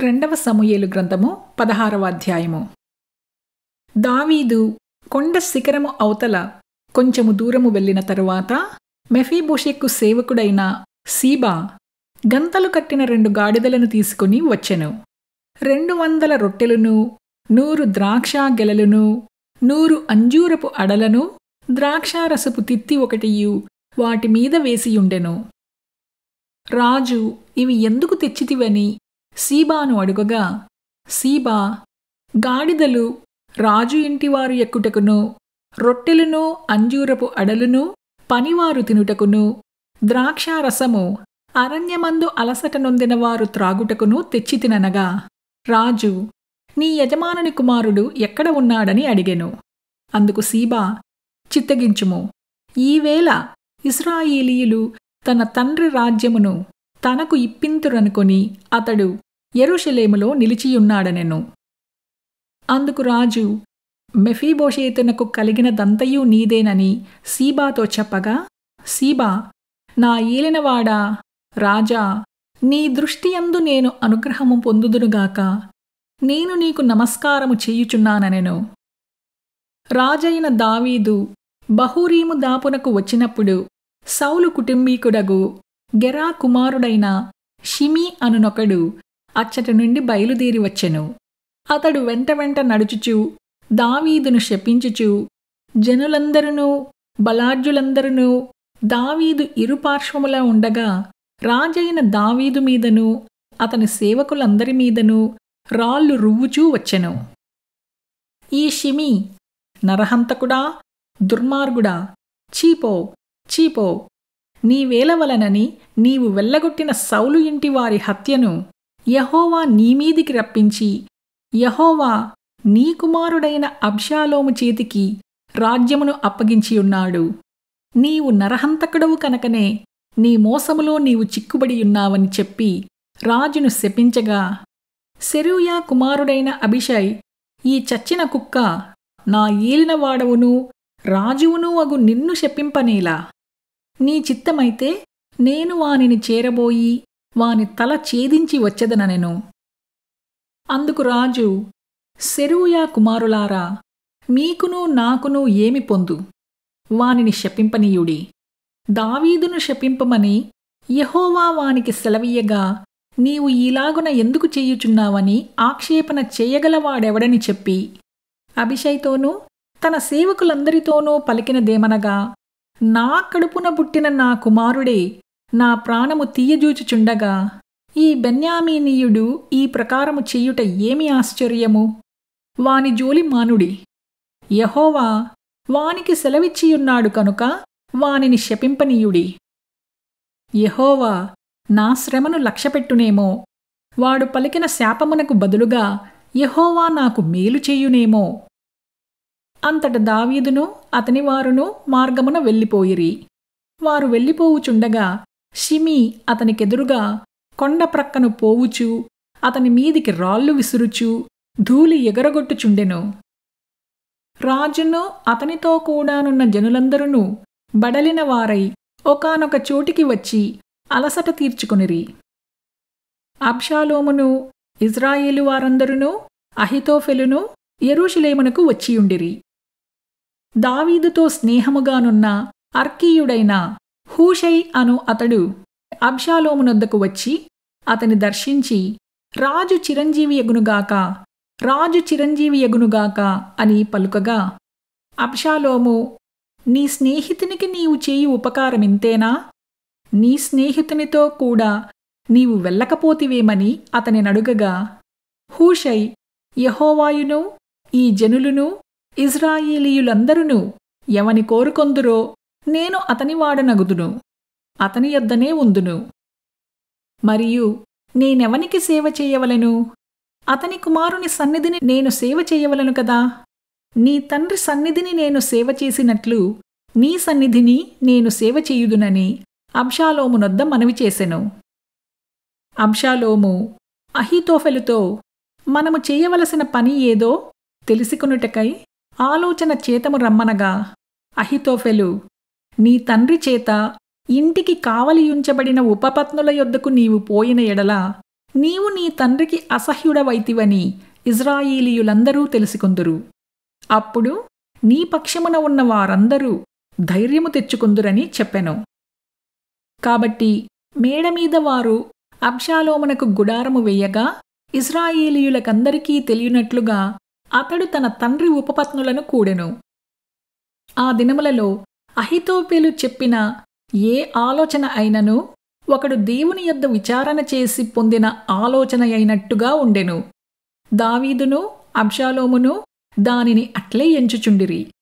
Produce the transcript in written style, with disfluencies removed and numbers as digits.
రెండవ సమూయేలు గ్రంథము 16వ అధ్యాయము. దావీదు కొండ శిఖరము అవతల కొంచెము దూరము వెళ్ళిన తరువాత మెఫీబోషెతు సేవకుడైన సీబా గంతలు కట్టిన 2 గాడిదలను తీసుకుని వచ్చెను. 200 రొట్టెలను, 100 ద్రాక్ష గెలలను, 100 అంజూరపు అడలను, ద్రాక్షారసపు తిత్తి ఒకటియు వాటి మీద వేసియుండెను. రాజు ఇవి ఎందుకు తెచ్చితివని సీబాను అడుగగా, సీబా, గాడిదలు రాజు ఇంటివారు ఎక్కుటకును, రొట్టెలను అంజూరపు అడలును పనివారు తినుటకును, ద్రాక్షారసము అరణ్యమందు అలసట నొందినవారు త్రాగుటకును తెచ్చితిననగా, రాజు, నీ యజమానుని కుమారుడు ఎక్కడ ఉన్నాడని అడిగెను. అందుకు సీబా, చిత్తగించుము, ఈవేళ ఇశ్రాయేలీయులు తన తండ్రి రాజ్యమును తనకు ఇప్పింతురనుకొని అతడు యెరూషలేములో నిలిచియున్నాడనెను. అందుకు రాజు, మెఫీబోషెతునకు కలిగినదంతయు నీదేనని సీబాతో చెప్పగా, సీబా, నా ఏలినవాడా, రాజా, నీ దృష్టియందు నేను అనుగ్రహము పొందుదునుగాక, నేను నీకు నమస్కారము చేయుచున్నాననెను. రాజైన దావీదు బహూరీము దాపునకు వచ్చినప్పుడు సౌలు కుటుంబీకుడగు గెరా కుమారుడైన షిమీ అనునొకడు అచ్చటి నుండి బయలుదేరి వచ్చెను. అతడు వెంట నడుచుచు దావీదును శపించుచు, జనులందరూ బలాఢ్యులందరూ దావీదు ఇరుపార్శ్వముల ఉండగా రాజైన దావీదు మీదను అతని సేవకులందరి మీదను రాళ్ళు రువ్వుచూ వచ్చెను. ఈ షిమీ, నరహంతకుడా, దుర్మార్గుడా, చీపో చీపో, నీవేలవలనని నీవు వెళ్ళగొట్టిన సౌలు ఇంటి వారి హత్యను యెహోవా నీమీదికి రప్పించి, యెహోవా నీ కుమారుడైన అబ్షాలోము చేతికి రాజ్యమును అప్పగించియున్నాడు. నీవు నరహంతకుడవు కనుకనే నీ మోసములో నీవు చిక్కుబడియున్నావని చెప్పి రాజును శపించగా, సెరూయా కుమారుడైన అబిషై, ఈ చచ్చిన కుక్క నా ఏలినవాడవును రాజువును అగు నిన్ను శపింపనేలా? నీ చిత్తమైతే నేను వానిని చేరబోయి వాని తల ఛేదించి వచ్చెదననెను. అందుకు రాజు, సెరూయా కుమారులారా, మీకును నాకును ఏమి పొందు? వానిని శపింపనీయుడి. దావీదును శపింపమని యెహోవా వానికి సెలవీయగా నీవు ఈలాగున ఎందుకు చేయుచున్నావని ఆక్షేపణ చేయగలవాడెవడని చెప్పి అబిషైతోనూ తన సేవకులందరితోనూ పలికినదేమనగా, నా కడుపున పుట్టిన నా కుమారుడే నా ప్రాణము తీయజూచుచుండగా ఈ బెన్యామీనీయుడు ఈ ప్రకారము చెయ్యుట ఏమి ఆశ్చర్యము? వాని జోలి మానుడి. యెహోవా వానికి సెలవిచ్చియున్నాడు కనుక వానిని శపింపనీయుడి. యెహోవా నా శ్రమను లక్ష్యపెట్టునేమో, వాడు పలికిన శాపమునకు బదులుగా యెహోవా నాకు మేలు చేయునేమో. అంతట దావీదును అతనివారును మార్గమున వెళ్ళిపోయిరి. వారు వెళ్ళిపోవుచుండగా షిమీ అతనికెదురుగా కొండ ప్రక్కను పోవుచూ అతని మీదికి రాళ్ళు విసురుచూ ధూళి ఎగరగొట్టుచుండెను. రాజును అతనితో కూడానున్న జనులందరూ బడలిన వారై ఒకానొక చోటికి వచ్చి అలసట తీర్చుకొనిరి. అబ్షాలోమును ఇజ్రాయేలు వారందరూ అహితోఫెలును యెరూషలేమునకు వచ్చియుండిరి. దావీదుతో స్నేహముగానున్న అర్కీయుడైన హూషై అను అతడు అబ్షాలోమునొద్దకు వచ్చి అతని దర్శించి, రాజు చిరంజీవి యగునుగాక, రాజు చిరంజీవి యగునుగాక అని పలుకగా, అబ్షాలోము, నీ స్నేహితునికి నీవు చేయు ఉపకారమింతేనా? నీ స్నేహితునితో కూడా నీవు వెళ్ళకపోతివేమని అతని నడుగగా, హూషై, యెహోవాయును ఈ జనులును ఇజ్రాయేలీయులందరూ ఎవని కోరుకొందురో నేను అతని వాడనగుదును, అతని యొద్దనే ఉందును. మరియు నేనెవనికి సేవ చేయవలెను? అతని కుమారుని సన్నిధిని నేను సేవ చేయవలను కదా. నీ తండ్రి సన్నిధిని నేను సేవ చేసినట్లు నీ సన్నిధిని నేను సేవ చేయుదునని అబ్షాలోమునొద్ద మనవి చేసెను. అబ్షాలోము అహీతోఫెలుతో మనము చేయవలసిన పని ఏదో తెలిసికొనుటకై ఆలోచన చేతము రమ్మనగా, అహీతోఫెలు, నీ తండ్రి చేత ఇంటికి కావలియుంచబడిన ఉపపత్నుల యొద్దకు నీవు పోయిన ఎడల నీవు నీ తండ్రికి అసహ్యుడవైతివని ఇజ్రాయేలీయులందరూ తెలిసికొందురు. అప్పుడు నీ పక్షమున ఉన్న వారందరూ ధైర్యము తెచ్చుకొందురని చెప్పెను. కాబట్టి మేడమీద వారు అబ్షాలోమునకు గుడారము వేయగా ఇశ్రాయేలీయులకందరికీ తెలియనట్లుగా అతడు తన తండ్రి ఉపపత్నులను కూడెను. ఆ దినములలో అహీతోపెలు చెప్పిన ఏ ఆలోచన అయినను ఒకడు దేవుని యొద్ద విచారణ చేసి పొందిన ఆలోచన అయినట్టుగా ఉండెను. దావీదును అబ్షాలోమును దానిని అట్లే ఎంచుచుండిరి.